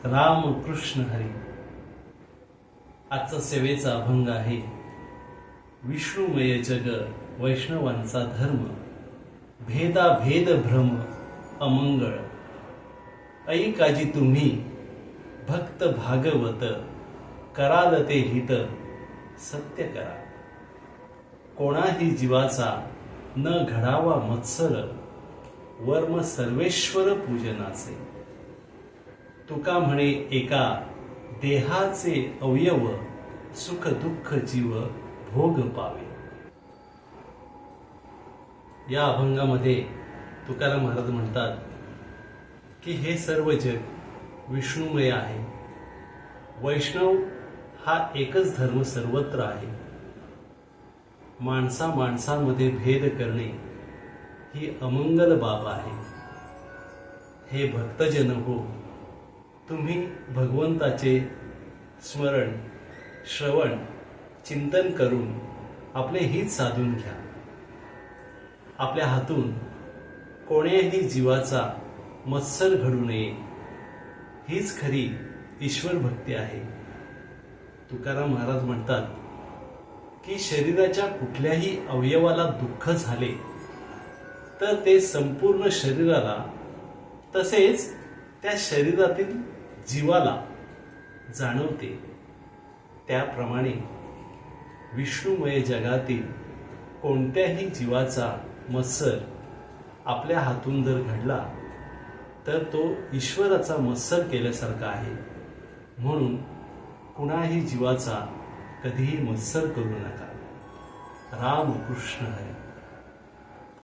राम कृष्ण हरी. आजचा सेवेचा अभंग आहे. विष्णुमय जग वैष्णवांचा धर्म, भेदा भेद भ्रम अमंगळ. ऐकाजी तुम्ही भक्त भागवत, कराल ते हित सत्य करा. कोणाही जीवाचा न घडावा मत्सर, वर्म सर्वेश्वर पूजनाचे. तुका म्हणे एका देहाचे अवयव, सुख दुःख जीव भोग पावे. या अभंगामध्ये तुकाराम महाराज म्हणतात की हे सर्व जग विष्णुमय आहे. वैष्णव हा एकच धर्म सर्वत्र आहे. माणसामध्ये भेद करणे ही अमंगल बाब आहे. हे भक्तजन हो, तुम्ही भगवंताचे स्मरण श्रवण चिंतन करून आपले हित साधून घ्या. आपल्या हातून कोण्याही जीवाचा मत्सर घडू नये, हीच खरी ईश्वर भक्ती आहे. तुकाराम महाराज म्हणतात की शरीराच्या कुठल्याही अवयवाला दुःख झाले तर ते संपूर्ण शरीराला तसेच त्या शरीरातील जीवाला जाणवते. त्याप्रमाणे विष्णुमय जगातील कोणत्याही जीवाचा मत्सर आपल्या हातून जर घडला तर तो ईश्वराचा मत्सर केल्यासारखा आहे. म्हणून कुणाही जीवाचा कधीही मत्सर करू नका. राम कृष्ण हरी.